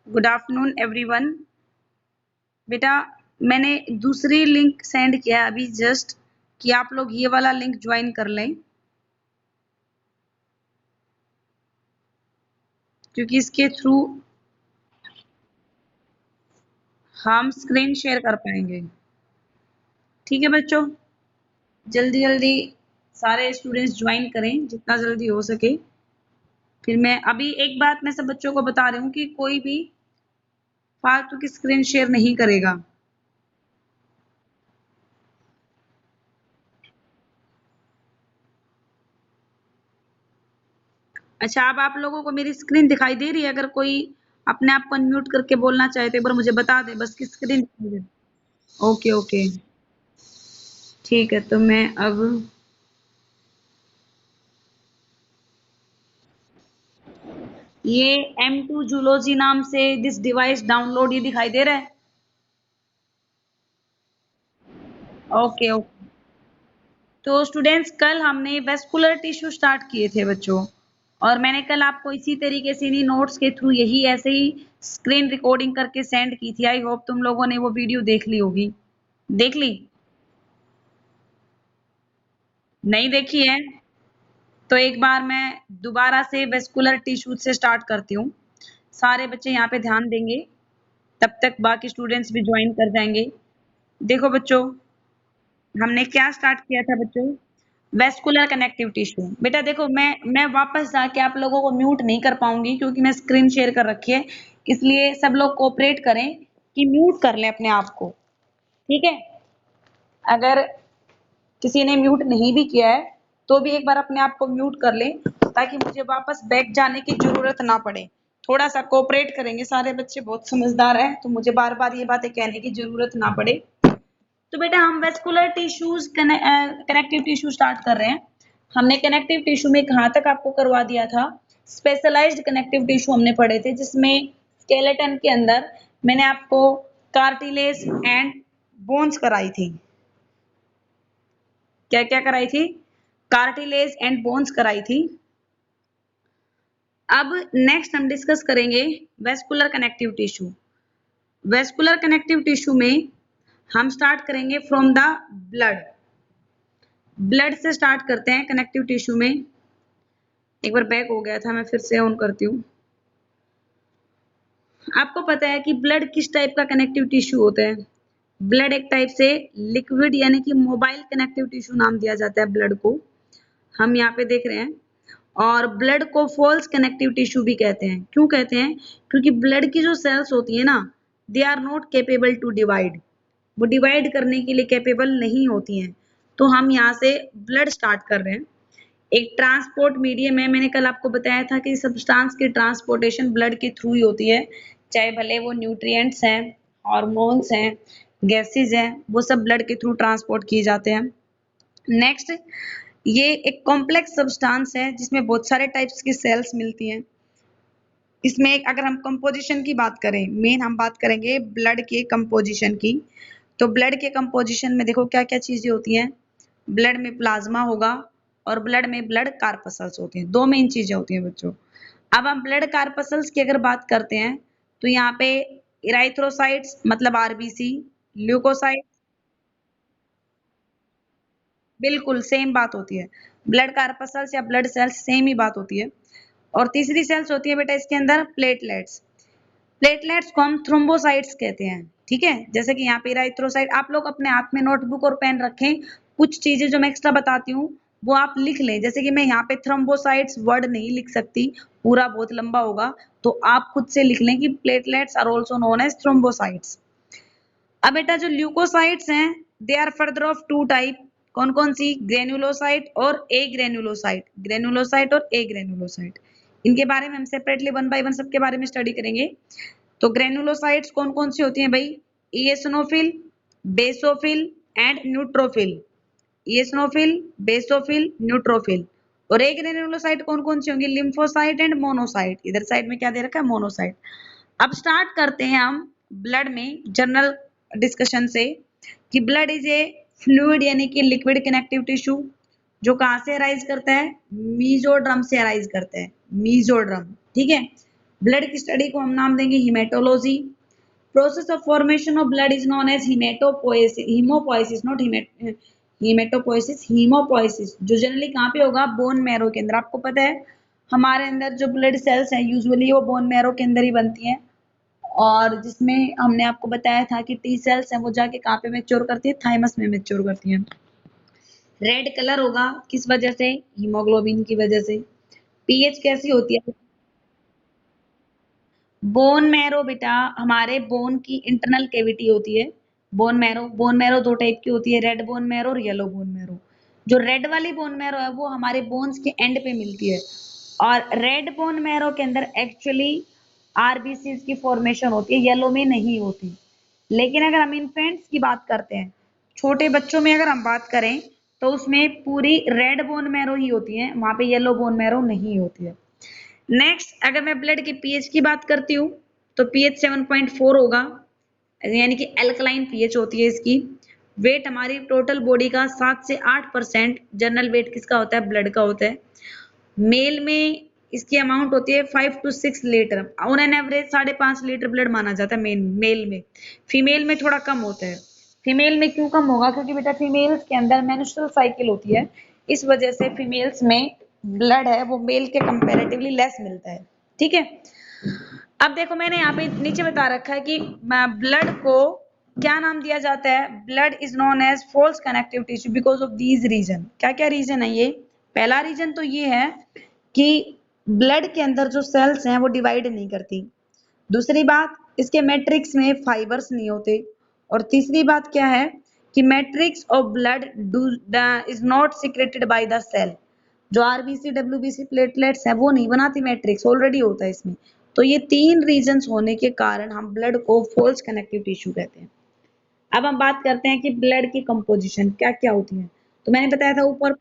Good afternoon everyone. बेटा मैंने दूसरी लिंक सेंड किया है अभी जस्ट कि आप लोग ये वाला लिंक ज्वाइन कर लें, क्योंकि इसके थ्रू हम स्क्रीन शेयर कर पाएंगे। ठीक है बच्चों, जल्दी जल्दी सारे स्टूडेंट्स ज्वाइन करें जितना जल्दी हो सके। फिर मैं अभी एक बात मैं सब बच्चों को बता रही हूँ कि कोई भी फालतू की स्क्रीन शेयर नहीं करेगा। अच्छा, अब आप लोगों को मेरी स्क्रीन दिखाई दे रही है? अगर कोई अपने आप को अनम्यूट करके बोलना चाहे तो एक बार मुझे बता दे बस कि स्क्रीन दिखाई दे। ओके ओके, ठीक है। तो मैं अब ये M2 जूलॉजी नाम से दिस डिवाइस डाउनलोड ये दिखाई दे रहा है। ओके ओके, तो स्टूडेंट्स कल हमने वेस्कुलर टिश्यू स्टार्ट किए थे बच्चों, और मैंने कल आपको इसी तरीके से इन्हीं नोट्स के थ्रू यही ऐसे ही स्क्रीन रिकॉर्डिंग करके सेंड की थी। आई होप तुम लोगों ने वो वीडियो देख ली होगी। देख ली? नहीं देखी है तो एक बार मैं दोबारा से वेस्कुलर टिश्यू से स्टार्ट करती हूँ। सारे बच्चे यहाँ पे ध्यान देंगे, तब तक बाकी स्टूडेंट्स भी ज्वाइन कर जाएंगे। देखो बच्चों, हमने क्या स्टार्ट किया था बच्चों? Vascular connective tissue. बेटा देखो, मैं वापस जाके आप लोगों को म्यूट नहीं कर पाऊंगी क्योंकि मैं स्क्रीन शेयर कर रखी है, इसलिए सब लोग कोऑपरेट करें कि म्यूट कर लें अपने आप को। ठीक है? अगर किसी ने म्यूट नहीं भी किया है तो भी एक बार अपने आप को म्यूट कर लें ताकि मुझे वापस बैक जाने की जरूरत ना पड़े। थोड़ा सा कोऑपरेट करेंगे, सारे बच्चे बहुत समझदार हैं तो मुझे बार बार ये बातें कहने की जरूरत ना पड़े। तो बेटा हम vascular tissues connective tissue start कर रहे हैं। हमने कनेक्टिव टिश्यू में कहाँ तक आपको करवा दिया था? स्पेशलाइज्ड कनेक्टिव टिश्यू हमने पढ़े थे, जिसमें स्केलेटन के अंदर मैंने आपको कार्टिलेज एंड बोन्स कराई थी। क्या क्या कराई थी? कार्टिलेज एंड बोन्स कराई थी। अब नेक्स्ट हम डिस्कस करेंगे vascular connective tissue. Vascular connective tissue में हम स्टार्ट करेंगे फ्रॉम द ब्लड। ब्लड से स्टार्ट करते हैं कनेक्टिव टिश्यू में। एक बार बैक हो गया था, मैं फिर से ऑन करती हूँ। आपको पता है कि ब्लड किस टाइप का कनेक्टिव टिश्यू होता है? ब्लड एक टाइप से लिक्विड यानी कि मोबाइल कनेक्टिव टिश्यू नाम दिया जाता है ब्लड को, हम यहाँ पे देख रहे हैं। और ब्लड को फॉल्स कनेक्टिव टिश्यू भी कहते हैं। क्यों कहते हैं? क्योंकि ब्लड की जो सेल्स होती है ना, they are not capable to divide, वो डिवाइड करने के लिए कैपेबल नहीं होती हैं। तो हम यहाँ से ब्लड स्टार्ट कर रहे हैं। एक ट्रांसपोर्ट मीडियम है, मैंने कल आपको बताया था कि सब्सटेंस की ट्रांसपोर्टेशन ब्लड के थ्रू ही होती है, चाहे भले वो न्यूट्रिएंट्स हैं, हार्मोन्स हैं, गैसेज हैं, वो सब ब्लड के थ्रू ट्रांसपोर्ट किए जाते हैं। नेक्स्ट, ये एक कॉम्प्लेक्स सब्सटेंस है जिसमें बहुत सारे टाइप्स की सेल्स मिलती हैं। इसमें एक अगर हम कंपोजिशन की बात करें, मेन हम बात करेंगे ब्लड के कंपोजिशन की। तो ब्लड के कंपोजिशन में देखो क्या क्या चीजें होती हैं। ब्लड में प्लाज्मा होगा और ब्लड में ब्लड कार्पसल्स होते हैं, दो मेन चीजें होती हैं बच्चों। अब हम ब्लड कार्पसल्स की अगर बात करते हैं तो यहाँ पे इराइथ्रोसाइट्स मतलब आरबीसी, ल्यूकोसाइट, बिल्कुल सेम बात होती है। ब्लड कार्पसल्स या ब्लड सेल्स सेम ही बात होती है। और तीसरी सेल्स होती है बेटा इसके अंदर प्लेटलेट्स। प्लेटलेट्स को हम थ्रोम्बोसाइट्स कहते हैं। ठीक है, जैसे कि यहाँ पे इराइथ्रोसाइट, आप लोग अपने हाथ में नोटबुक और पेन रखें, कुछ चीजें जो मैं एक्स्ट्रा बताती हूँ वो आप लिख लें। जैसे कि मैं यहाँ पे थ्रोम्बोसाइट्स वर्ड नहीं लिख सकती, पूरा बहुत लंबा होगा, तो आप खुद से लिख लें कि platelets are also known as thrombocytes. अब बेटा जो ल्यूकोसाइट्स हैं, they are further of two type. कौन कौन सी? ग्रेनुलोसाइट और ए ग्रेनुलोसाइट। ग्रेनुलोसाइट और ए ग्रेनुलोसाइट, इनके बारे में हम सेपरेटली वन बाय वन सबके बारे में स्टडी करेंगे। तो ग्रेनुलोसाइट्स कौन कौन सी होती हैं भाई? Eosinophil, basophil and neutrophil. Eosinophil, basophil, neutrophil. और ए ग्रेनुलोसाइट कौन कौन सी होंगी? Lymphocyte and monocyte. इधर साइड में क्या दे रखा है? मोनोसाइट। अब स्टार्ट करते हैं हम ब्लड में जनरल डिस्कशन से कि ब्लड इज ए फ्लूइड यानी कि लिक्विड कनेक्टिव टिश्यू, जो कहाँ से अराइज करता है? मीजोड्रम से अराइज करता है, मीजोड्रम। ठीक है, ब्लड की स्टडी को हम नाम देंगे haematology. Process of formation of blood is known as haematopoiesis, haemopoiesis not haematopoiesis, haemopoiesis, जो जनरली कहाँ पे होगा, बोन मैरो के अंदर। आपको पता है हमारे अंदर जो ब्लड सेल्स हैं यूजुअली वो बोन मैरो के अंदर ही बनती हैं, और जिसमें हमने आपको बताया था कि टी सेल्स हैं वो जाके कहाँ पे मैच्योर करती है, थाइमस में मैच्योर करती हैं। रेड कलर होगा किस वजह से, हीमोग्लोबिन की वजह से। पीएच कैसी होती है, बोन मैरो बेटा हमारे बोन की इंटरनल कैविटी होती है। बोन मैरो दो टाइप की होती है, रेड बोन मैरो और येलो बोन मैरो। जो रेड वाली बोन मैरो है वो हमारे बोन्स के एंड पे मिलती है, और रेड बोन मैरो के अंदर एक्चुअली आरबीसी की फॉर्मेशन होती है, येलो में नहीं होती। लेकिन अगर हम इन्फेंट्स की बात करते हैं, छोटे बच्चों में अगर हम बात करें, तो उसमें पूरी रेड बोन मैरो ही होती है, वहां पे येलो बोन मैरो नहीं होती है। नेक्स्ट अगर मैं ब्लड की पीएच की बात करती हूँ, तो पीएच 7.4 होगा, यानी कि एल्कलाइन पीएच होती है इसकी। वेट हमारी टोटल बॉडी का 7 से 8% जनरल वेट किसका होता है, ब्लड का होता है। मेल में इसकी अमाउंट होती है 5 to 6 litre, on an average 5.5 litre blood माना जाता है मेल में। फीमेल में थोड़ा कम होता है। फीमेल में क्यों कम होगा, क्योंकि बेटा फीमेल्स के अंदर मेंस्ट्रुअल साइकिल होती है, इस वजह से फीमेल्स में ब्लड है वो मेल के कंपैरेटिवली लेस मिलता है। ठीक है, अब देखो मैंने यहाँ पे नीचे बता रखा है कि ब्लड को क्या नाम दिया जाता है, blood is known as false connective tissue because of these reason. क्या क्या रीजन है ये, पहला रीजन तो ये है कि ब्लड के अंदर जो सेल्स हैं वो डिवाइड नहीं करती। दूसरी बात, इसके मैट्रिक्स में फाइबर्स नहीं होते। और तीसरी बात क्या है कि matrix of blood is not secreted by the cell. जो आरबीसी डब्ल्यूबीसी प्लेटलेट्स है वो नहीं बनाती, मैट्रिक्स ऑलरेडी होता है इसमें। तो ये तीन रीजंस होने के कारण हम ब्लड को फॉल्स कनेक्टिव टिश्यू कहते हैं। अब हम बात करते हैं कि ब्लड की कंपोजिशन क्या क्या होती है। तो मैंने बताया था ऊपर,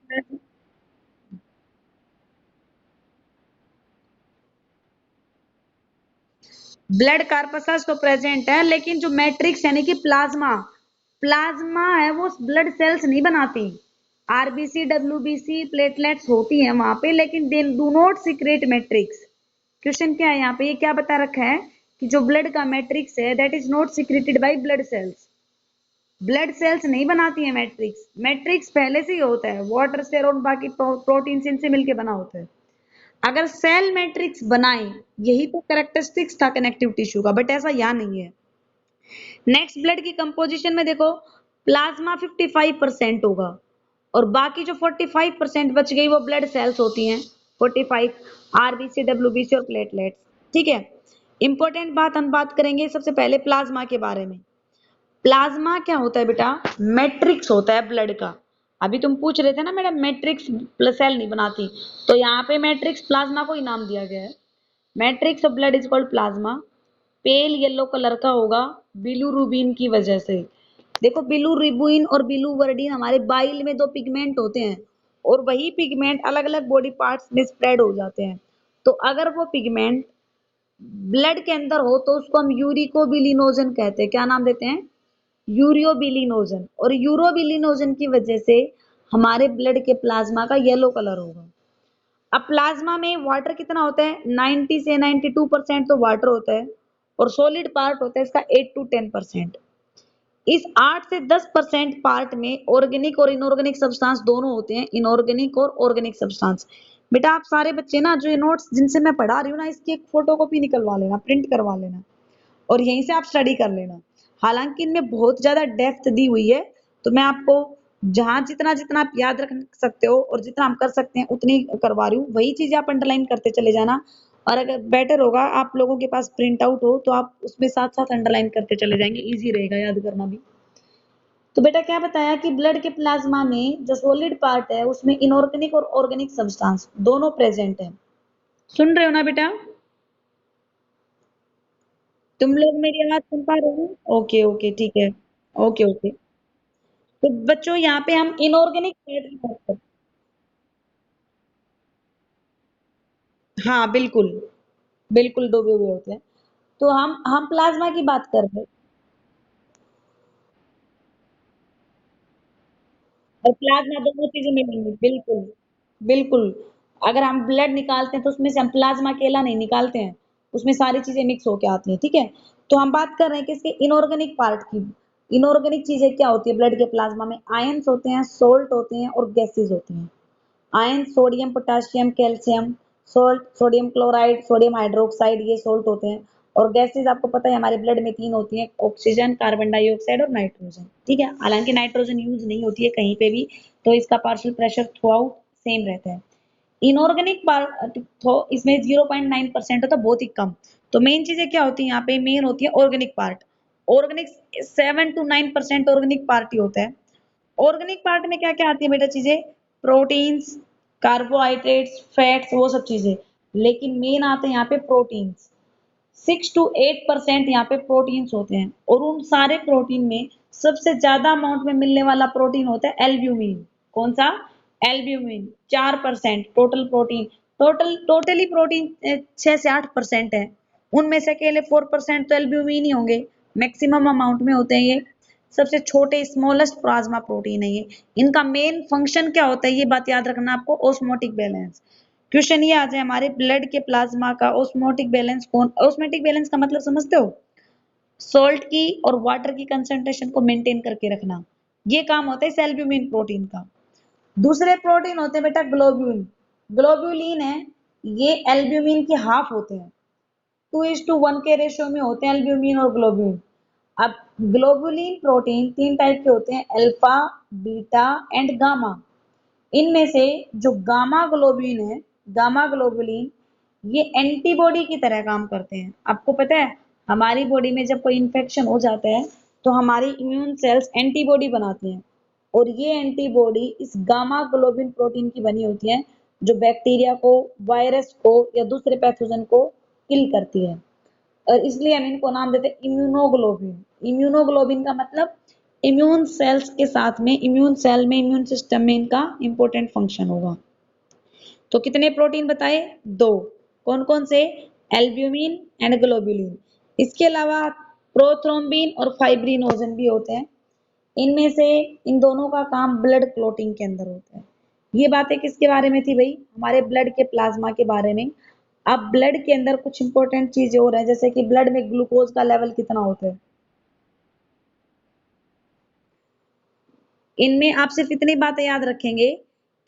ब्लड कार्पसस तो प्रेजेंट है, लेकिन जो मैट्रिक्स यानी कि प्लाज्मा, प्लाज्मा है वो ब्लड सेल्स नहीं बनाती। आरबीसी डब्ल्यूबीसी प्लेटलेट्स होती हैं वहां पे, लेकिन they do not secret matrix. Question क्या है यहाँ पे, ये क्या बता रखा है कि जो ब्लड का मैट्रिक्स है that is not secreted by blood cells. Blood cells नहीं बनाती है मैट्रिक्स, मैट्रिक्स पहले से ही होता है, वाटर से और बाकी प्रोटीन इनसे मिलके बना होता है। अगर सेल मैट्रिक्स बनाए, यही तो कैरेक्टरिस्टिक्स था कनेक्टिव टिश्यू का, बट ऐसा यहाँ नहीं है। नेक्स्ट ब्लड की कंपोजिशन में देखो, प्लाज्मा 55% होगा, और बाकी जो 45% बच गई वो ब्लड सेल्स होती हैं, 45 आरबीसी डब्ल्यूबीसी और प्लेटलेट्स। ठीक है, इंपॉर्टेंट बात हम बात करेंगे सबसे पहले प्लाज्मा के बारे में। प्लाज्मा क्या होता है बेटा, मैट्रिक्स होता है ब्लड का। अभी तुम पूछ रहे थे ना मैडम मैट्रिक्स प्लस सेल नहीं बनाती, तो यहाँ पे मैट्रिक्स प्लाज्मा को ही नाम दिया गया है। Matrix of blood is called plasma. Pale yellow colour का होगा बिलुरुबिन की वजह से। देखो बिलुरुबिन और बिलुवर्डिन हमारे बाइल में दो पिगमेंट होते हैं, और वही पिगमेंट अलग अलग बॉडी पार्ट्स में स्प्रेड हो जाते हैं। तो अगर वो पिगमेंट ब्लड के अंदर हो तो उसको हम यूरिकोबिलिनोजन कहते हैं। क्या नाम देते हैं, यूरियोबिलिनोजन। और यूरोबिलिनोजन की वजह से हमारे ब्लड के प्लाज्मा का येलो कलर होगा। अब प्लाज्मा में वाटर कितना होता है, 90 से 92% तो वाटर होता है, और सॉलिड पार्ट होता है इसका 8 to 10%। इस 8 से 10% पार्ट में ऑर्गेनिक और इनऑर्गेनिक सब्सटेंस दोनों होते हैं, इनऑर्गेनिक और ऑर्गेनिक सब्सटेंस। बेटा आप सारे बच्चे ना जो ये नोट्स जिनसे मैं पढ़ा रही हूँ ना, इसकी एक फोटो कॉपी निकलवा लेना, प्रिंट करवा लेना, और यहीं से आप स्टडी कर लेना। हालांकि इनमें बहुत ज्यादा डेप्थ दी हुई है, तो मैं आपको जहां जितना जितना आप याद रख सकते हो और जितना हम कर सकते हैं उतनी करवा रही हूँ, वही चीज आप अंडरलाइन करते चले जाना। और अगर बेटर होगा आप लोगों के पास प्रिंट आउट हो तो आप उसमें साथ साथ अंडरलाइन करते चले जाएंगे, इजी रहेगा याद करना भी। तो बेटा क्या बताया कि ब्लड के प्लाज्मा में जो सॉलिड पार्ट है उसमें इनऑर्गेनिक और ऑर्गेनिक सब्सटेंस दोनों प्रेजेंट है। सुन रहे हो ना बेटा, तुम लोग मेरी आवाज सुन पा रहे हो, ओके ओके ठीक है, ओके ओके। तो बच्चों यहाँ पे हम इनऑर्गेनिक पार्ट की बात करते हैं, हाँ बिल्कुल, बिल्कुल डूबे हुए होते हैं। तो हम प्लाज्मा की बात कर रहे हैं, और प्लाज्मा दोनों चीजें मिलेंगी, बिल्कुल बिल्कुल। अगर हम ब्लड निकालते हैं तो उसमें से हम प्लाज्मा अकेला नहीं निकालते हैं, उसमें सारी चीजें मिक्स होके आती हैं, ठीक है। तो हम बात कर रहे हैं कि इसके इनऑर्गेनिक पार्ट की। इनऑर्गेनिक चीजें क्या होती है ब्लड के प्लाज्मा में? आयंस होते हैं, सोल्ट होते हैं और गैसेज होती हैं। Ion sodium, potassium, calcium, salt, sodium chloride, sodium hydroxide, ये सोल्ट होते हैं। और गैसेज आपको पता है हमारे ब्लड में तीन होती हैं, ऑक्सीजन, कार्बन डाइऑक्साइड और नाइट्रोजन, ठीक है। हालांकि नाइट्रोजन यूज नहीं होती है कहीं पे भी, तो इसका partial pressure through out same रहता है। इनऑर्गेनिक पार्ट तो इसमें 0.9% होता है, बहुत ही कम। तो मेन चीजें क्या होती है यहाँ पे? मेन होती है organic part. Organic 7 to 9% organic part ही होता है। ऑर्गेनिक पार्ट में क्या क्या आती है बेटा चीजें? प्रोटीन्स, कार्बोहाइड्रेट्स, फैट्स, वो सब चीजें। लेकिन मेन आते हैं यहाँ पे प्रोटीन्स। 6 to 8% यहाँ पे प्रोटीन्स होते हैं, और उन सारे प्रोटीन में सबसे ज्यादा अमाउंट में मिलने वाला प्रोटीन होता है एल्ब्यूमिन। कौन सा? Albumin. 4% total protein. Totally protein 6 से 8% है। उनमें से अकेले 4% तो एल्ब्यूमिन ही होंगे, मैक्सिमम अमाउंट में होते हैं ये। सबसे छोटे स्मॉलेस्ट प्लाज्मा प्रोटीन है ये। इनका मेन फंक्शन क्या होता है, ये बात याद रखना आपको, ऑस्मोटिक बैलेंस। क्वेश्चन ये आ जाए हमारे ब्लड के प्लाज्मा का ऑस्मोटिक बैलेंस कौन? ऑस्मोटिक बैलेंस का मतलब समझते हो? सॉल्ट की और वाटर की कंसंट्रेशन को मेंटेन करके रखना, ये काम होता है इस एल्ब्यूमिन प्रोटीन का। दूसरे प्रोटीन होते हैं बेटा ग्लोब्यूल। ग्लोब्यूलिन है, ये एल्ब्यूमिन की हाफ होते हैं। 2:1 के रेशियो में होते हैं एल्ब्यूमिन और ग्लोब्यूल। अब ग्लोबुलिन प्रोटीन तीन टाइप के होते हैं, अल्फा, बीटा एंड गामा। इनमें से जो गामा ग्लोबुलिन है, गामा ग्लोबुलिन, ये एंटीबॉडी की तरह काम करते हैं। आपको पता है हमारी बॉडी में जब कोई इंफेक्शन हो जाता है तो हमारी इम्यून सेल्स एंटीबॉडी बनाती हैं, और ये एंटीबॉडी इस गामा ग्लोबुलिन प्रोटीन की बनी होती है, जो बैक्टीरिया को, वायरस को या दूसरे पैथोजन को किल करती है। और इसलिए हम इनको नाम देते हैं इम्यूनोग्लोबिन। इम्यूनोग्लोबिन का मतलब इम्यून सेल्स के साथ में, इम्यून सेल में, इम्यून सिस्टम में इनका इंपॉर्टेंट फंक्शन होगा। तो कितने प्रोटीन बताए? दो। कौन कौन से? Albumin and globulin. इसके अलावा प्रोथ्रोम्बिन और फाइब्रिनोजन भी होते हैं। इनमें से इन दोनों का काम ब्लड क्लोटिंग के अंदर होता है। ये बातें किसके बारे में थी भाई? हमारे ब्लड के प्लाज्मा के बारे में। अब ब्लड के अंदर कुछ इंपॉर्टेंट चीजें हो रही है, जैसे कि ब्लड में ग्लूकोज का लेवल कितना होता है। इनमें आप सिर्फ इतनी बातें याद रखेंगे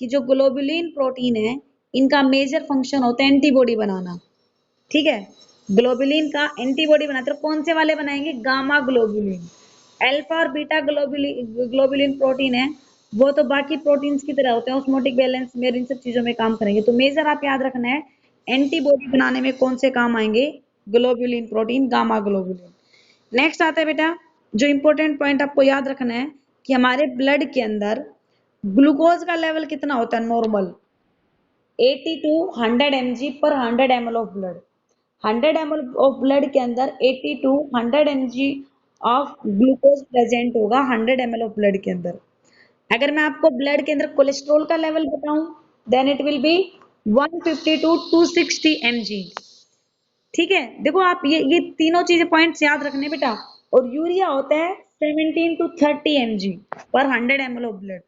कि जो ग्लोबुलिन प्रोटीन है, इनका मेजर फंक्शन होता है एंटीबॉडी बनाना, ठीक है। ग्लोबुलिन का एंटीबॉडी बनाते हैं, कौन से वाले बनाएंगे? Gamma globulin. अल्फा और बीटा ग्लोबुलिन, ग्लोबुलिन प्रोटीन है, वो तो बाकी प्रोटीन्स की तरह होते हैं, ऑस्मोटिक बैलेंस में इन सब चीजों में काम करेंगे। तो मेजर आप याद रखना है, एंटीबॉडी बनाने में कौन से काम आएंगे? Globulin protein, gamma globulin. Next आता है बेटा, जो इंपॉर्टेंट पॉइंट आपको याद रखना है कि हमारे ब्लड के अंदर ग्लूकोज का लेवल कितना होता है नॉर्मल? 80 to 100 mg पर 100 ml of blood. 100 ml of blood के अंदर 80 to 100 mg of glucose present होगा 100 ml ऑफ ब्लड के अंदर। अगर मैं आपको ब्लड के अंदर कोलेस्ट्रॉल का लेवल बताऊं, then it will be 150 to 260 mg, ठीक है। देखो आप ये तीनों चीजें पॉइंट्स याद रखने बेटा। और यूरिया होता है 17 to 30 mg पर 100 ml ऑफ ब्लड।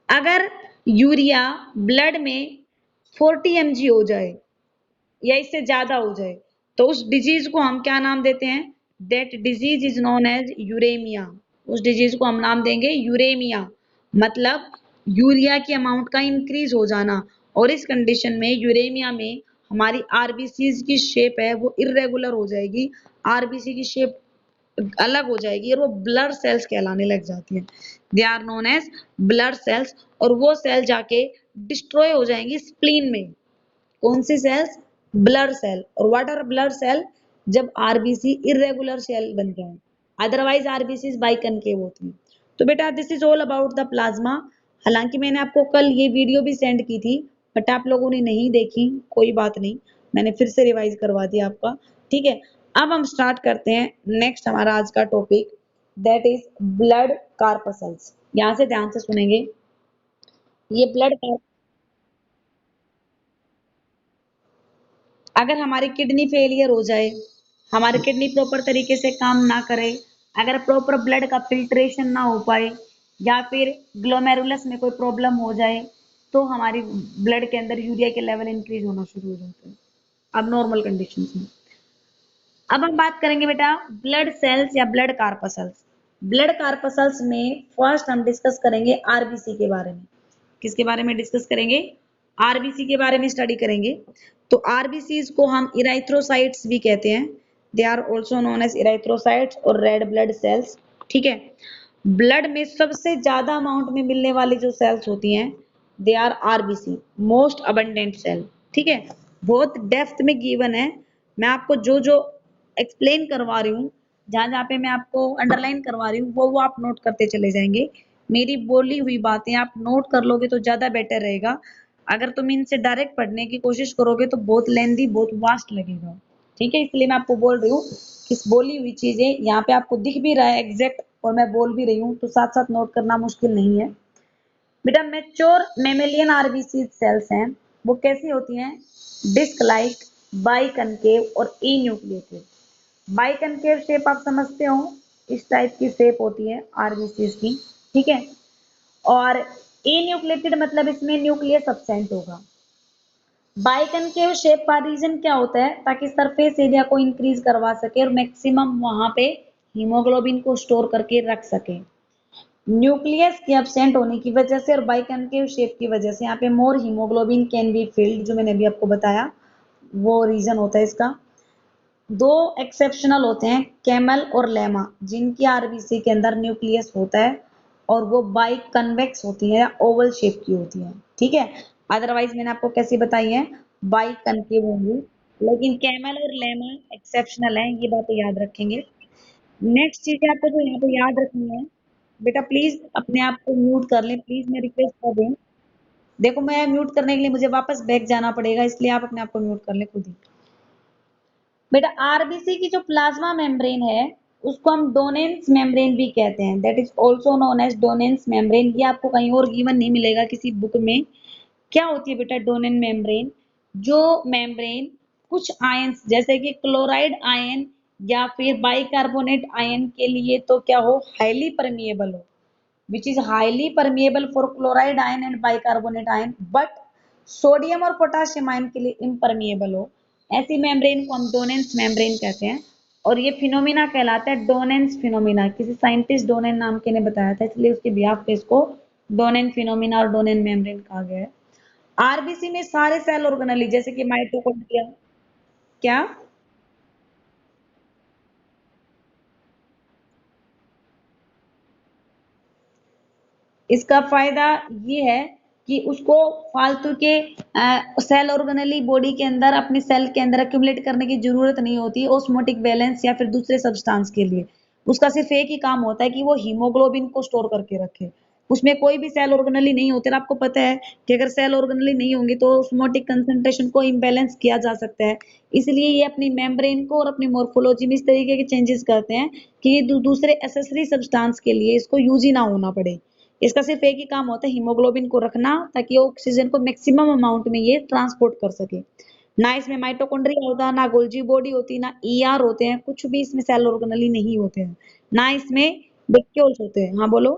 अगर यूरिया ब्लड में 40 mg हो जाए या इससे ज्यादा हो जाए, तो उस डिजीज को हम क्या नाम देते हैं? That disease is known as uraemia. उस डिजीज को हम नाम देंगे यूरेमिया, मतलब यूरिया की अमाउंट का इंक्रीज हो जाना। और इस कंडीशन में, यूरेमिया में, हमारी आरबीसी की शेप है वो इरेगुलर हो जाएगी, आरबीसी की शेप अलग हो जाएगी और वो ब्लड सेल्स कहलाने लग जाती है। They are known as blood cells. और वो सेल जाके डिस्ट्रॉय हो जाएंगी स्प्लीन में। कौन सी सेल्स? Blood cell. और व्हाट आर ब्लड सेल? जब आरबीसी इरेगुलर सेल बन जाए, अदरवाइज आरबीसी बाइकनकेव होती है। तो बेटा this is all about the plasma. हालांकि मैंने आपको कल ये वीडियो भी सेंड की थी, बट आप लोगों ने नहीं देखी, कोई बात नहीं, मैंने फिर से रिवाइज करवा दिया आपका, ठीक है। अब हम स्टार्ट करते हैं नेक्स्ट हमारा आज का topic, that is blood corpuscles. यहां से ध्यान से सुनेंगे। ये ब्लड, अगर हमारी किडनी फेलियर हो जाए, हमारी किडनी प्रॉपर तरीके से काम ना करे, अगर प्रॉपर ब्लड का फिल्ट्रेशन ना हो पाए, या फिर ग्लोमेरुलस में कोई प्रॉब्लम हो जाए, तो हमारी ब्लड के अंदर यूरिया के लेवल इंक्रीज होना शुरू हो जाते हैं अब नॉर्मल कंडीशंस में। अब हम बात करेंगे बेटा ब्लड सेल्स या ब्लड कार्पसल्स। ब्लड कार्पसल्स में फर्स्ट हम डिस्कस करेंगे आरबीसी के बारे में। किसके बारे में डिस्कस करेंगे? आरबीसी के बारे में स्टडी करेंगे। तो आरबीसीज को हम इराइथ्रोसाइट्स भी कहते हैं। They are also known as erythrocytes और रेड ब्लड सेल्स। ठीक है। ब्लड में सबसे ज्यादा अमाउंट में मिलने वाली जो सेल्स होती हैं they are RBC, most abundant cell. ठीक है। बहुत डेप्थ में गिवन है। मैं आपको जो जो एक्सप्लेन करवा रही हूँ, जहां जहां पे मैं आपको अंडरलाइन करवा रही हूँ, वो आप नोट करते चले जाएंगे। मेरी बोली हुई बातें आप नोट कर लोगे तो ज्यादा बेटर रहेगा। अगर तुम इनसे डायरेक्ट पढ़ने की कोशिश करोगे तो बहुत लेंदी, बहुत वास्ट लगेगा। ठीक है, इसलिए मैं आपको बोल रही हूँ कि बोली हुई चीजें यहाँ पे आपको दिख भी रहा है एग्जैक्ट, और मैं बोल भी रही हूँ, तो साथ साथ नोट करना मुश्किल नहीं है। बेटा मेच्योर मेमेलियन आरबीसी सेल्स हैं, वो कैसी होती हैं? डिस्क लाइक, बाइकनकेव और ई न्यूक्लिएटेड। बाइकनकेव शेप आप समझते हो, इस टाइप की शेप होती है आरबीसी की। ठीक है। और ए न्यूक्लिएटेड मतलब इसमें न्यूक्लियस एब्सेंट होगा। बाइकनकेव शेप का रीजन क्या होता है? ताकि सरफेस एरिया को इंक्रीज करवा सके और मैक्सिमम वहां पे हीमोग्लोबिन को स्टोर करके रख सके। न्यूक्लियस के एब्सेंट होने की वजह से और बाइकनकेव शेप की वजह से यहाँ पे मोर हीमोग्लोबिन कैन बी फिल्ड, जो मैंने अभी आपको बताया, वो रीजन होता है इसका। दो एक्सेप्शनल होते हैं, कैमल और लेमा, जिनकी आरबीसी के अंदर न्यूक्लियस होता है और वो बाई कन्वेक्स होती है, ओवल शेप की होती है। ठीक है। अदरवाइज मैंने आपको कैसी बताई है, बाई कनकेव होंगी। लेकिन कैमल और लेमा एक्सेप्शनल है, ये बातें याद रखेंगे। नेक्स्ट चीज आपको जो यहाँ पे याद रखनी है, बेटा प्लीज अपने आप को म्यूट कर लें, प्लीज मैं रिक्वेस्ट कर रही हूँ। देखो मैं म्यूट करने के लिए मुझे वापस बैक जाना पड़ेगा, इसलिए आप अपने आप को म्यूट कर लें खुद ही। बेटा आरबीसी की जो प्लाज्मा मेम्ब्रेन है उसको हम डोनेंस मेम्ब्रेन भी कहते हैं, that is also known as Donnan's membrane. ये आपको कहीं और गिवन नहीं मिलेगा किसी बुक में। क्या होती है बेटा डोनेन मेम्ब्रेन? जो मेम्ब्रेन कुछ आयंस जैसे कि क्लोराइड आयन या फिर बाइकार्बोनेट आयन के लिए तो क्या हो, हाईली परमिएबल हो, which is highly permeable for chloride ion and bicarbonate ion, but sodium और पोटाशियम आयन के लिए इम्परमिएबल हो, ऐसी मेम्ब्रेन को हम डोनेंस मेम्ब्रेन कहते हैं। और ये फिनोमिना कहलाता है डोनेंस फिनोमिना। किसी साइंटिस्ट डोनेन नाम के ने बताया था, इसलिए उसके बिहाफ पे इसको डोनेन फिनोमिना और डोनेन मेम्ब्रेन कहा गया है। आरबीसी में सारे सेल ऑर्गेनेली जैसे कि माइटोकॉन्ड्रिया। क्या? इसका फायदा ये है कि उसको फालतू के सेल ऑर्गेनेली बॉडी के अंदर अपने सेल के अंदर एक्यूमुलेट करने की जरूरत नहीं होती ऑस्मोटिक बैलेंस या फिर दूसरे सब्सटेंस के लिए। उसका सिर्फ एक ही काम होता है कि वो हीमोग्लोबिन को स्टोर करके रखे। उसमें कोई भी सेल ऑर्गेनेली नहीं होते। आपको पता है कि अगर सेल ऑर्गेनेली नहीं होंगे तो ऑस्मोटिक कंसंट्रेशन को इम्बैलेंस किया जा सकता है। इसलिए ये अपनी मेम्ब्रेन को और अपनी मोर्फोलॉजी में इस तरीके के चेंजेस करते हैं कि ये दूसरे एसेसरी सब्सटेंस के लिए इसको यूज ही ना होना पड़े। इसका सिर्फ एक ही काम होता है, हीमोग्लोबिन को रखना, ताकि ऑक्सीजन को मैक्सिमम अमाउंट में ये ट्रांसपोर्ट कर सके। ना इसमें माइटोकॉन्ड्रिया होता, ना गोल्जी बॉडी होती, ना ईआर होते हैं, कुछ भी इसमें सेल ऑर्गेनेली नहीं होते हैं, ना इसमें वेक्यूल्स होते हैं। हाँ बोलो।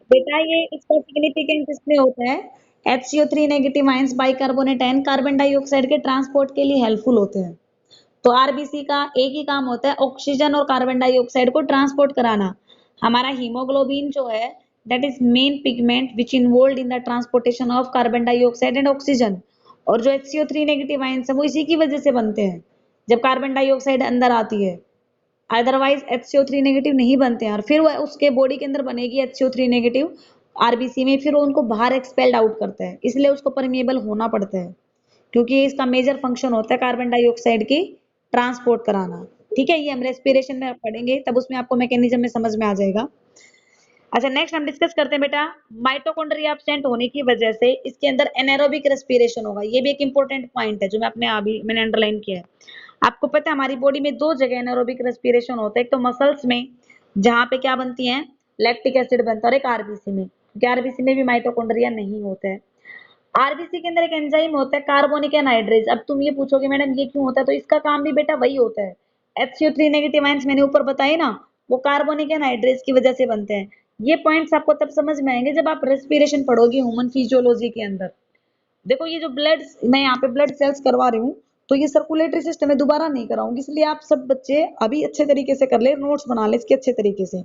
बेटा ये इसका सिग्निफिकेंस इसमें होता है, HCO3 negative ions bicarbonate ion carbon dioxide के ट्रांसपोर्ट के लिए हेल्पफुल होते हैं। तो आरबीसी का एक ही काम होता है, ऑक्सीजन और कार्बन डाइऑक्साइड को ट्रांसपोर्ट कराना। हमारा हीमोग्लोबिन जो है that is main pigment which involve in the transportation of carbon dioxide and oxygen. और जो HCO3 नेगेटिव आयंस है वो इसी की वजह से बनते हैं, जब कार्बन डाइऑक्साइड अंदर आती है। अदरवाइज HCO3 नेगेटिव नहीं बनते हैं, और फिर वह उसके बॉडी के अंदर बनेगी HCO3 नेगेटिव आरबीसी में, फिर वो उनको बाहर एक्सपेल्ड आउट करता है, इसलिए उसको परमिएबल होना पड़ता है, क्योंकि इसका मेजर फंक्शन होता है कार्बन डाइऑक्साइड की ट्रांसपोर्ट कराना। ठीक है, ये हम रेस्पिरेशन में पढ़ेंगे तब उसमें आपको मैकेनिज्म में समझ में आ जाएगा। अच्छा नेक्स्ट हम डिस्कस करते हैं बेटा, माइटोकॉन्ड्रिया एब्सेंट होने की वजह से इसके अंदर एनारोबिक रेस्पिरेशन होगा। ये भी एक इंपॉर्टेंट पॉइंट है जो मैं अपने अभी मैंने अंडरलाइन किया है। आपको पता है हमारी बॉडी में दो जगह एनारोबिक रेस्पिरेशन होता है, एक तो मसल्स में जहां पे क्या बनती है, लैक्टिक एसिड बनता है, और एक आरबीसी में, क्योंकि आरबीसी में भी माइटोकॉन्ड्रिया नहीं होता है। आरबीसी के अंदर एक एंजाइम होता है कार्बोनिक एनहाइड्रेज। अब तुम ये पूछोगे मैडम ये क्यों होता है, तो इसका काम भी बेटा वही होता है। HCO3 नेगेटिव आयंस मैंने ऊपर बताए ना, वो कार्बोनिक एनहाइड्रेज की वजह से बनते हैं। ये पॉइंट्स आपको तब समझ में आएंगे जब आप रेस्पिरेशन पढ़ोगे ह्यूमन फिजियोलॉजी के अंदर। देखो ये जो ब्लड, मैं यहाँ पे ब्लड सेल्स करवा रही हूँ, तो ये सर्कुलेटरी सिस्टम में दोबारा नहीं कराऊंगी, इसलिए आप सब बच्चे अभी अच्छे तरीके से कर ले, नोट्स बना ले इसके अच्छे तरीके से,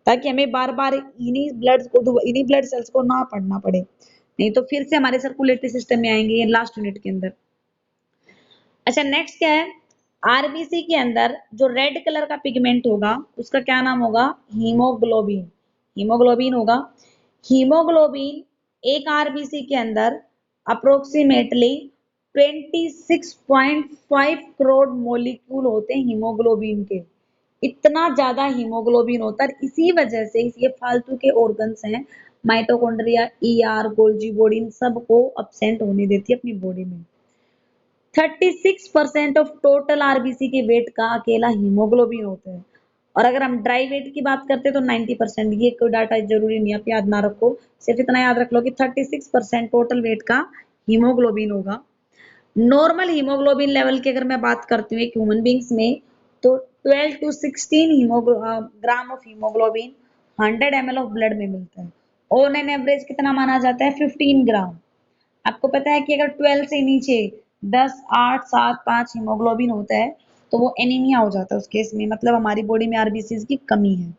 ताकि हमें बार बार इन्हीं ब्लड सेल्स को ना पढ़ना पड़े, नहीं तो फिर से हमारे सर्कुलेटरी सिस्टम में आएंगे ये लास्ट यूनिट के अंदर। अच्छा नेक्स्ट क्या है, आरबीसी के अंदर जो रेड कलर का पिगमेंट होगा उसका क्या नाम होगा, हीमोग्लोबिन। हीमोग्लोबिन होगा। हीमोग्लोबिन एक आरबीसी के अंदर अप्रोक्सीमेटली 26.5 करोड़ मोलिक्यूल होते हैं हीमोग्लोबिन के। इतना ज्यादा हीमोग्लोबिन होता है, इसी वजह से ये फालतू के ऑर्गन्स हैं माइटोकॉन्ड्रिया, ईआर, गोल्जी बॉडी, इन सबको अपसेंट होने देती है अपनी बॉडी में। 36% ऑफ टोटल आरबीसी के वेट का अकेला हीमोग्लोबिन होता है। और अगर हम ड्राई वेट की बात करते हैं तो 90%। ये कोई डाटा जरूरी नहीं, आप याद ना रखो, सिर्फ इतना याद रख लो कि 36% टोटल वेट का हीमोग्लोबिन होगा। नॉर्मल हीमोग्लोबिन लेवल की अगर मैं बात करती हूँ एक ह्यूमन बींग्स में, तो 12 to 16 gram of haemoglobin 100 ml of blood में मिलता है। ऑन एन एवरेज कितना माना जाता है, 15 ग्राम। आपको पता है कि अगर 12 से नीचे 10, 8, 7, 5 हीमोग्लोबिन होता है तो वो एनीमिया हो जाता है उस केस में, मतलब हमारी बॉडी में आरबीसी की कमी है।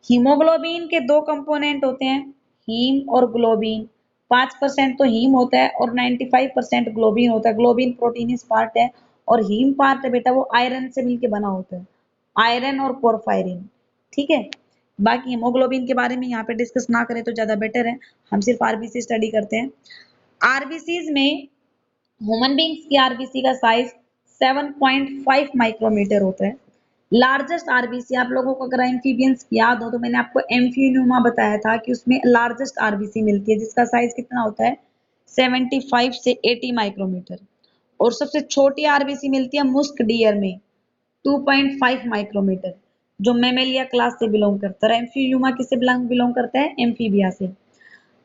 हीमोग्लोबिन के दो कंपोनेंट होते हैं, हीम और ग्लोबिन। 5% तो हीम होता है और 95% ग्लोबिन होता है। ग्लोबिन प्रोटीनिस पार्ट है और हीम पार्ट है बेटा वो आयरन से मिलके बना होता है, आयरन और पोरफायरिन। ठीक है, बाकी हीमोग्लोबिन के बारे में यहाँ पे डिस्कस ना करें तो ज्यादा बेटर है, हम सिर्फ आरबीसी स्टडी करते हैं। आरबीसीज में ह्यूमन बींग्स की आरबीसी का साइज 7.5 माइक्रोमीटर होता है। लार्जेस्ट आरबीसी आप लोगों को अगर एम्फीबियंस याद हो तो मैंने आपको एम्फीन्यूमा बताया था कि उसमें लार्जेस्ट आरबीसी मिलती है जिसका साइज कितना होता है, 75 से 80 माइक्रोमीटर। और सबसे छोटी आरबीसी मिलती है मुस्क डियर में, 2.5 माइक्रोमीटर, जो मेमेलिया क्लास से बिलोंग करता है। एम्फीन्यूमा किससे बिलोंग करता है, एम्फीबिया से।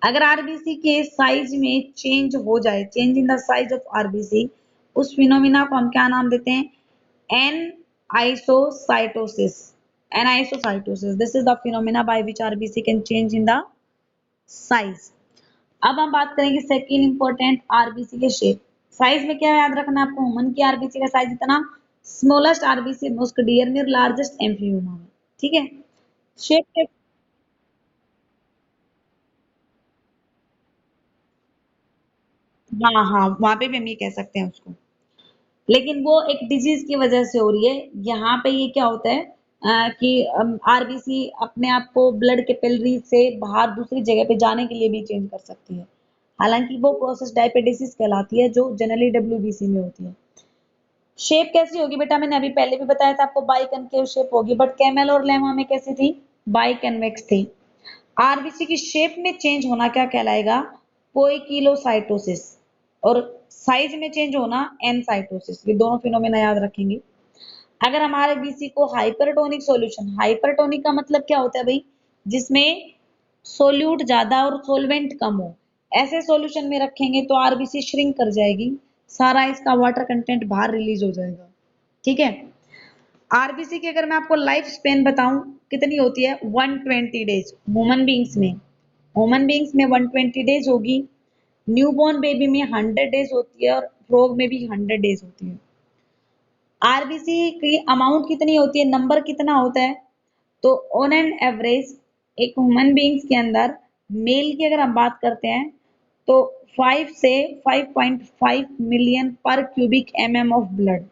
अगर आरबीसी के साइज में चेंज हो जाए, change in the size of RBC, उस फिनोमिना को हम क्या नाम देते हैं, anisocytosis. Anisocytosis, this is the phenomena by which RBC can change in the size. अब हम बात करेंगे सेकेंड इंपॉर्टेंट, आरबीसी के शेप। साइज में क्या याद रखना है आपको, ह्यूमन की आरबीसी का साइज इतना, स्मॉलेस्ट आरबीसी मुस्क डियर में, लार्जेस्ट एम्फियोमा में। ठीक है, शेप, हाँ हाँ वहां पे भी हम ये कह सकते हैं उसको, लेकिन वो एक डिजीज की वजह से हो रही है। यहाँ पे ये क्या होता है कि आरबीसी अपने आप को ब्लड कैपिलरी से बाहर दूसरी जगह पे जाने के लिए भी चेंज कर सकती है, हालांकि वो प्रोसेस डायपेटिसिस कहलाती है जो जनरली डब्ल्यूबीसी में होती है। शेप कैसी होगी बेटा, मैंने अभी पहले भी बताया था आपको, बाई कनकेव शेप होगी, बट कैमल और लेमा में कैसी थी, बाई कन्वेक्स थी। आरबीसी की शेप में चेंज होना क्या कहलाएगा, पोइकिलोसाइटोसिस। और साइज में चेंज होना एनसाइटोसिस। ये दोनों फिनोमेना याद रखेंगे। अगर हमारे बीसी को हाइपरटोनिक सॉल्यूशन, हाइपरटोनिक का मतलब क्या होता है भाई, जिसमें सोल्यूट ज्यादा और सोलवेंट कम हो, ऐसे सॉल्यूशन में रखेंगे तो आरबीसी श्रिंक कर जाएगी, सारा इसका वाटर कंटेंट बाहर रिलीज हो जाएगा। ठीक है, आरबीसी की अगर मैं आपको लाइफ स्पेन बताऊं कितनी होती है, 120 डेज ह्यूमन बींग्स में। ह्यूमन बींग्स में 120 डेज होगी, न्यूबॉर्न बेबी में 100 डेज होती है और फ्रॉग में भी 100 डेज होती है। आरबीसी की अमाउंट कितनी होती है, नंबर कितना होता है, तो ऑन एन एवरेज एक ह्यूमन बींग्स के अंदर, मेल की अगर हम बात करते हैं तो 5 से 5.5 मिलियन पर क्यूबिक एमएम ऑफ ब्लड,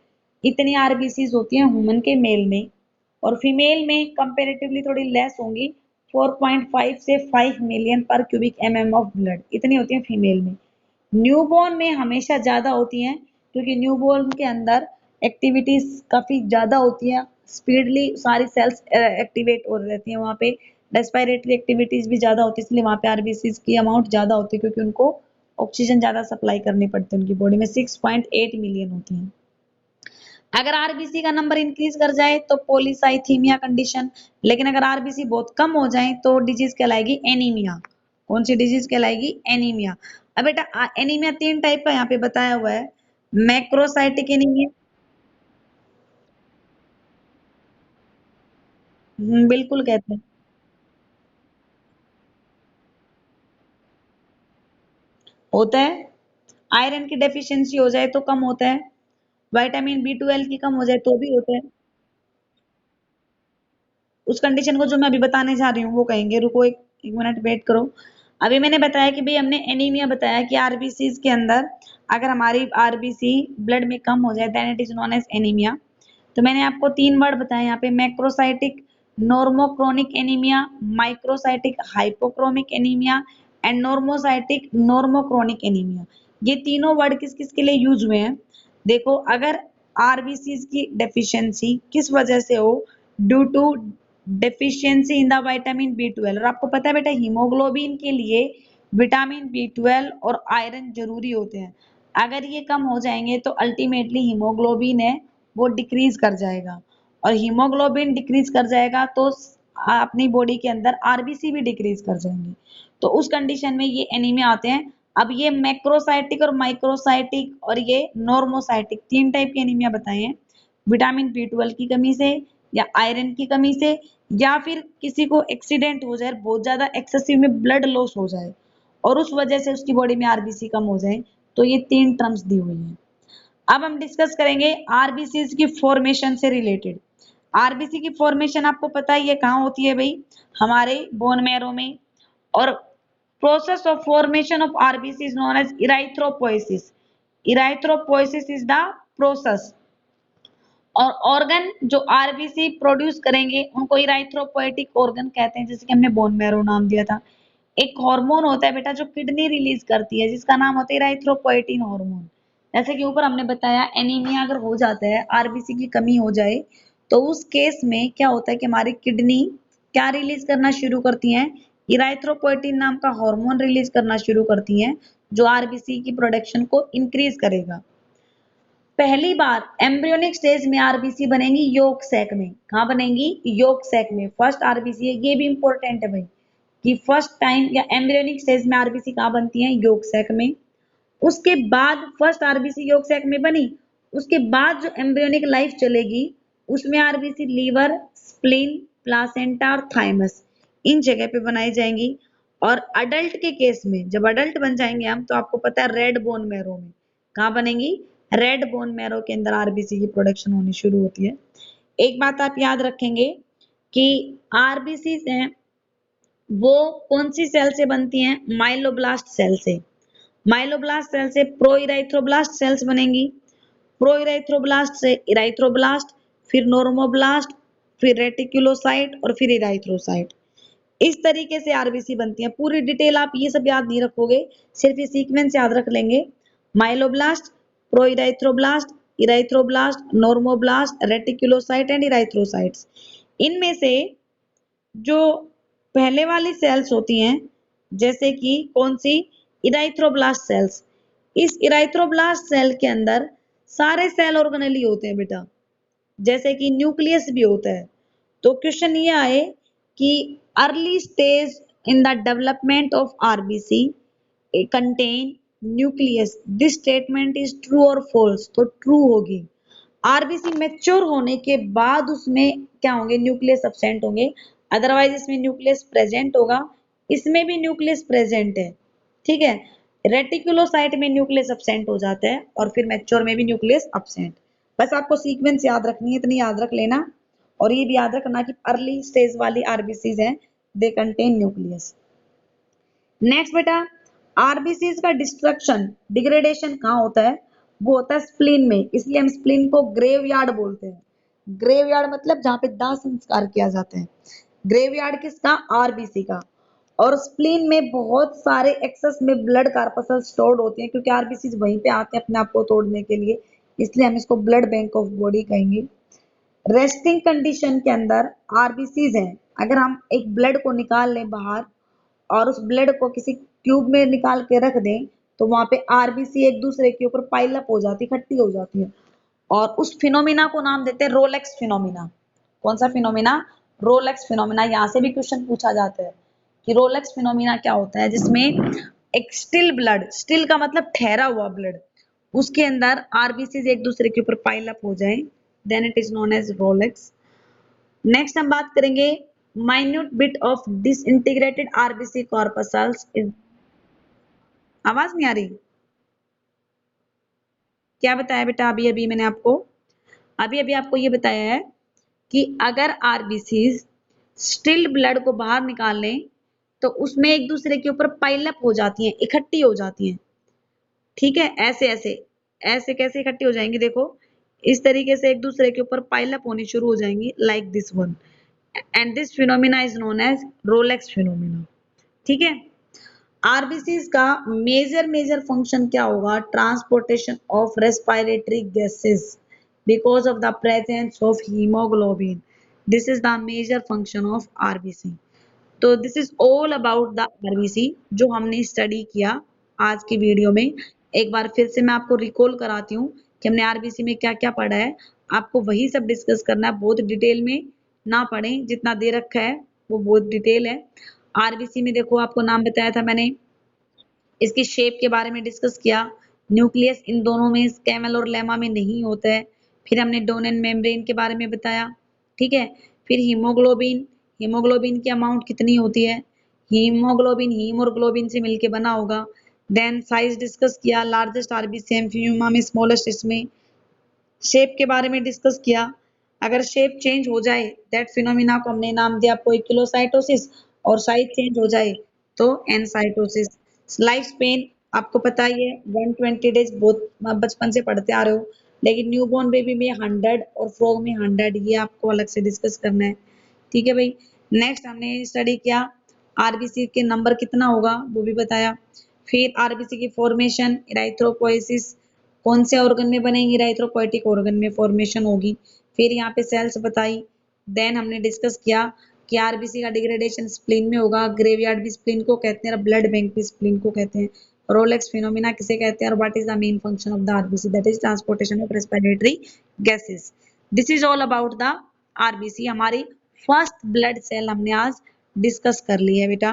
इतनी आरबीसी होती हैं ह्यूमन के मेल में। और फीमेल में कंपेरेटिवली थोड़ी लेस होंगी, 4.5 से 5 मिलियन पर क्यूबिक एमएम ऑफ ब्लड, इतनी होती है फीमेल में। न्यूबॉर्न में हमेशा ज्यादा होती हैं क्योंकि न्यूबॉर्न के अंदर एक्टिविटीज काफी ज्यादा होती है, स्पीडली सारी सेल्स एक्टिवेट हो रहती हैं वहां पे, रेस्पिरेटरी एक्टिविटीज भी ज्यादा होती है, इसलिए वहां पे आरबीसी की अमाउंट ज्यादा होती है क्योंकि उनको ऑक्सीजन ज्यादा सप्लाई करनी पड़ती है, उनकी बॉडी में 6.8 मिलियन होती है। अगर आरबीसी का नंबर इंक्रीज कर जाए तो पॉलीसाइथीमिया कंडीशन, लेकिन अगर आरबीसी बहुत कम हो जाए तो डिजीज कहलाएगी एनीमिया। कौन सी डिजीज कहलाएगी, एनीमिया। अब बेटा एनीमिया 3 टाइप का यहाँ पे बताया हुआ है, मैक्रोसाइटिक एनीमिया, बिल्कुल कहते हैं, होता है। आयरन की डेफिशिएंसी हो जाए तो कम होता है, विटामिन B12 की कम हो जाए तो भी होता है। उस कंडीशन को जो मैं अभी बताने जा रही हूँ वो कहेंगे, रुको एक मिनट वेट करो। अभी मैंने बताया कि भाई हमने एनीमिया बताया कि आरबीसी के अंदर अगर हमारी आरबीसी ब्लड में कम हो जाए then it is known as anaemia. तो मैंने आपको तीन वर्ड बताए यहाँ पे, macrocytic normochronic anaemia, microcytic hypochromic anaemia and normocytic normochronic anaemia. ये तीनों वर्ड किस किस के लिए यूज हुए हैं? देखो, अगर आरबीसी की डेफिशिएंसी किस वजह से हो, due to deficiency in the vitamin B12। और आपको पता है बेटा हीमोग्लोबिन के लिए विटामिन B12 और आयरन जरूरी होते हैं। अगर ये कम हो जाएंगे तो अल्टीमेटली हीमोग्लोबिन है वो डिक्रीज कर जाएगा, और हीमोग्लोबिन डिक्रीज कर जाएगा तो अपनी बॉडी के अंदर आरबीसी भी डिक्रीज कर जाएंगे। तो उस कंडीशन में ये एनीमिया आते हैं। अब ये मैक्रोसाइटिक और माइक्रोसाइटिक और ये नॉर्मोसाइटिक तीन टाइप के एनीमिया बताए हैं, विटामिन B12 की कमी से या आयरन की कमी से, या फिर किसी को एक्सीडेंट हो जाए, बहुत ज्यादा एक्सेसिव में ब्लड लॉस हो जाए और उस वजह से उसकी बॉडी में आरबीसी कम हो जाए। तो ये तीन टर्म्स दी हुई हैं। अब हम डिस्कस करेंगे आरबीसी की फॉर्मेशन से रिलेटेड। आरबीसी की फॉर्मेशन आपको पता है ये कहाँ होती है भाई? हमारे बोन मैरो में। और process of formation of RBC is known as erythropoiesis. Erythropoiesis is the process. और ऑर्गन जो आरबीसी प्रोड्यूस करेंगे उनको इराइथ्रोपोएटिक ऑर्गन कहते हैं, जैसे कि हमने बोन मैरो नाम दिया था। एक हार्मोन होता है बेटा जो किडनी रिलीज करती है जिसका नाम होता है इराइथ्रोपोएटिन हार्मोन। जैसे कि ऊपर हमने बताया एनीमिया अगर हो जाता है, आरबीसी की कमी हो जाए, तो उस केस में क्या होता है कि हमारी किडनी क्या रिलीज करना शुरू करती है? इराइथ्रोपोएटिन नाम का हार्मोन रिलीज करना शुरू करती है जो आरबीसी की प्रोडक्शन को इंक्रीज करेगा। पहली बार एम्ब्रियोनिक स्टेज में आरबीसी बनेंगी योक सैक में। कहाँ बनेंगी? योक सैक में फर्स्ट आरबीसी है। ये भी इंपॉर्टेंट है भाई कि फर्स्ट टाइम या एम्ब्रियोनिक स्टेज में आरबीसी कहाँ बनती है? योक सैक में। उसके बाद फर्स्ट आरबीसी योक सैक में बनी, उसके बाद जो एम्ब्रियोनिक लाइफ चलेगी उसमें आरबीसी लीवर, स्प्लीन, प्लासेंटा और थाइमस इन जगह पे बनाई जाएंगी। और अडल्ट के केस में जब अडल्ट बन जाएंगे हम, तो आपको पता है रेड बोन मैरो में। कहाँ बनेंगी? रेड बोन मैरो के अंदर आरबीसी की प्रोडक्शन होनी शुरू होती है। एक बात आप याद रखेंगे कि आरबीसी हैं वो कौन सी सेल से बनती हैं? माइलोब्लास्ट सेल से। माइलोब्लास्ट सेल से प्रोइराइथ्रोब्लास्ट सेल्स बनेंगी, प्रोइराइथ्रोब्लास्ट से इराइथ्रोब्लास्ट, फिर नॉर्मोब्लास्ट, फिर रेटिकुलोसाइट और फिर इराइथ्रोसाइट। इस तरीके से आरबीसी बनती है। पूरी डिटेल आप ये सब याद नहीं रखोगे, सिर्फ ये सीक्वेंस याद रख लेंगे। Myeloblast, proerythroblast, erythroblast, normoblast, reticulocyte and erythrocytes. इनमें से जो पहले वाली सेल्स होती हैं, जैसे कि कौन सी? इराइथ्रोब्लास्ट सेल्स। इस इराइथ्रोब्लास्ट सेल के अंदर सारे सेल ऑर्गेनेली होते हैं बेटा, जैसे कि न्यूक्लियस भी होता है। तो क्वेश्चन ये आए कि early stage in the development of RBC contain nucleus, this statement is true और फॉल्स? तो ट्रू होगी। आरबीसी मैच्योर होने के बाद उसमें क्या होंगे? न्यूक्लियस एब्सेंट होंगे, अदरवाइज इसमें न्यूक्लियस प्रेजेंट होगा। इसमें भी न्यूक्लियस प्रेजेंट है, ठीक है। रेटिकुलोसाइट में न्यूक्लियस एब्सेंट हो जाता है और फिर मैच्योर में भी न्यूक्लियस एब्सेंट। बस आपको सीक्वेंस याद रखनी है, इतनी याद रख लेना। और ये भी याद रखना कि अर्ली स्टेज वाली आरबीसीज हैं, दे कंटेन न्यूक्लियस। नेक्स्ट बेटा, आरबीसीज का डिस्ट्रक्शन डिग्रेडेशन कहाँ होता है? वो होता है स्प्लीन में। इसलिए हम स्प्लीन को ग्रेवयार्ड बोलते हैं। ग्रेवयार्ड मतलब जहाँ पे दाह संस्कार किया जाता है। ग्रेवयार्ड किसका? आरबीसी का। और स्प्लीन में बहुत सारे एक्सेस में ब्लड कार्पसल स्टोर्ड होते हैं, क्योंकि आरबीसी वहीं पे आते हैं अपने आप को तोड़ने के लिए, इसलिए हम इसको ब्लड बैंक ऑफ बॉडी कहेंगे। रेस्टिंग कंडीशन के अंदर आरबीसीज हैं। अगर हम एक ब्लड को निकाल लें बाहर और उस ब्लड को किसी ट्यूब में निकाल के रख दें, तो वहां पे आरबीसी एक दूसरे के ऊपर पाइल अप हो जाती, इकट्ठी हो जाती है। और उस फिनोमिना को नाम देते हैं रोलेक्स फिनोमिना। कौन सा फिनोमिना? Rolex phenomena. यहाँ से भी क्वेश्चन पूछा जाता है कि रोलेक्स फिनोमिना क्या होता है, जिसमें एक स्टिल ब्लड, स्टिल का मतलब ठहरा हुआ ब्लड, उसके अंदर आरबीसी एक दूसरे के ऊपर पाइल अप हो जाए, then it is known as rouleaux. Next हम बात करेंगे minute bit of disintegrated RBC corpuscles. आवाज नहीं आ रही? क्या बताया बेटा अभी अभी मैंने आपको, अभी अभी आपको ये बताया है कि अगर आरबीसीज स्टिल्ड ब्लड को बाहर निकाल लें तो उसमें एक दूसरे के ऊपर पाइलअप हो जाती हैं, इकट्ठी हो जाती हैं। ठीक है, ऐसे ऐसे ऐसे कैसे इकट्ठी हो जाएंगी, देखो इस तरीके से एक दूसरे के ऊपर पाइलअप होनी शुरू हो जाएंगी, like this one, and this phenomena is known as rouleaux phenomena. ठीक है, आरबीसीज का मेजर मेजर फंक्शन क्या होगा, transportation of respiratory gases because of the presence of haemoglobin, this is the major function of RBC. तो this is all about the RBC जो हमने study किया आज की वीडियो में। एक बार फिर से मैं आपको रिकॉल कराती हूँ कि हमने आरबीसी में क्या क्या पढ़ा है। आपको वही सब डिस्कस करना है, बहुत डिटेल में ना पढ़ें, जितना दे रखा है वो बहुत डिटेल है। आरबीसी में देखो आपको नाम बताया था मैंने, इसकी शेप के बारे में डिस्कस किया, न्यूक्लियस इन दोनों में स्कैमल और लेमा में नहीं होता है। फिर हमने डोनेन मेम्ब्रेन के बारे में बताया। ठीक है, फिर हीमोग्लोबिन, हीमोग्लोबिन की अमाउंट कितनी होती है, हीमोग्लोबिन हीम और ग्लोबिन से मिलके बना होगा। देन साइज डिस्कस किया, लार्जेस्ट आरबीसी एम्फियोमा में, स्मॉलेस्ट इसमें। शेप के बारे में डिस्कस किया, अगर शेप चेंज हो जाए दैट फिनोमिना को हमने नाम दिया पोइकिलोसाइटोसिस, और साइज चेंज हो जाए तो एनसाइटोसिस। लाइफ स्पेन आपको पता ही है 120 डेज, बहुत बचपन से पढ़ते आ रहे हो, लेकिन न्यूबॉर्न बेबी में 100 और फ्रॉग में 100, ये आपको अलग से डिस्कस करना है। ठीक है भाई, नेक्स्ट हमने स्टडी किया आरबीसी के नंबर कितना होगा वो भी बताया। फिर आरबीसी की फॉर्मेशन, इराइथ्रोपोइसिस कौन से ऑर्गन में बनेंगी, इराइथ्रोपोइटिक ऑर्गन में फॉर्मेशन होगी। फिर यहाँ पे सेल्स बताई। देन हमने डिस्कस किया कि आरबीसी का डिग्रेडेशन स्प्लीन में होगा, ग्रेवयार्ड भी स्प्लीन को कहते हैं, ब्लड बैंक भी स्प्लीन को कहते हैं, रोलेक्स फिनोमिना किसे कहते हैं, और what is the main function of the RBC, that is transportation of respiratory gases. This is all about the RBC. हमारी फर्स्ट ब्लड सेल हमने आज डिस्कस कर ली है बेटा।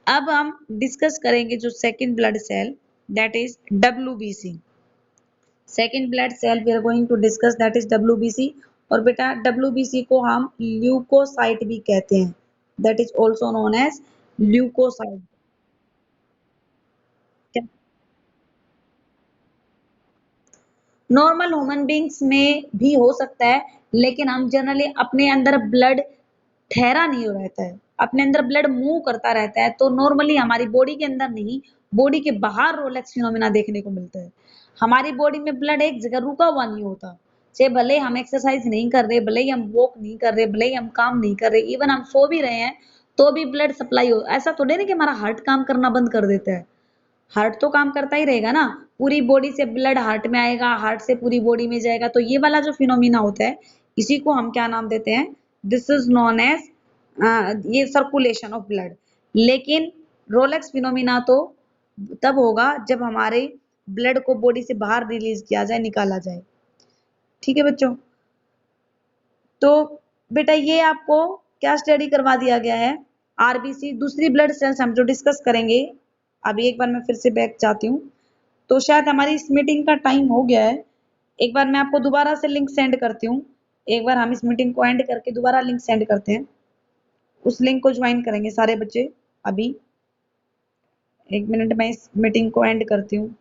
अब हम डिस्कस करेंगे जो second blood cell, that is WBC. Second blood cell we are going to discuss, that is WBC. और बेटा डब्ल्यूबीसी को हम ल्यूकोसाइट भी कहते हैं, that is also known as leucocyte. Normal human beings में भी हो सकता है, लेकिन हम जनरली अपने अंदर ब्लड ठहरा नहीं रहता है, अपने अंदर ब्लड मूव करता रहता है, तो नॉर्मली हमारी बॉडी के अंदर नहीं, बॉडी के बाहर रोलेक्स फिनोमिना देखने को मिलता है। हमारी बॉडी में ब्लड एक जगह रुका हुआ नहीं होता, चाहे भले हम एक्सरसाइज नहीं कर रहे, भले ही हम वॉक नहीं कर रहे, भले ही हम काम नहीं कर रहे, इवन हम सो भी रहे हैं तो भी ब्लड सप्लाई हो। ऐसा थोड़ी ना कि हमारा हार्ट काम करना बंद कर देता है, हार्ट तो काम करता ही रहेगा ना, पूरी बॉडी से ब्लड हार्ट में आएगा, हार्ट से पूरी बॉडी में जाएगा, तो ये वाला जो फिनोमिना होता है इसी को हम क्या नाम देते हैं, दिस इज नॉन एज ये सर्कुलेशन ऑफ ब्लड। लेकिन रोलेक्स फिनोमिना तो तब होगा जब हमारे ब्लड को बॉडी से बाहर रिलीज किया जाए, निकाला जाए। ठीक है बच्चों, तो बेटा ये आपको क्या स्टडी करवा दिया गया है, आरबीसी। दूसरी ब्लड सेल्स हम जो डिस्कस करेंगे, अभी एक बार मैं फिर से बैक जाती हूँ, तो शायद हमारी इस मीटिंग का टाइम हो गया है। एक बार मैं आपको दोबारा से लिंक सेंड करती हूँ, एक बार हम इस मीटिंग को एंड करके दोबारा लिंक सेंड करते हैं, उस लिंक को ज्वाइन करेंगे सारे बच्चे। अभी 1 मिनट में इस मीटिंग को एंड करती हूँ।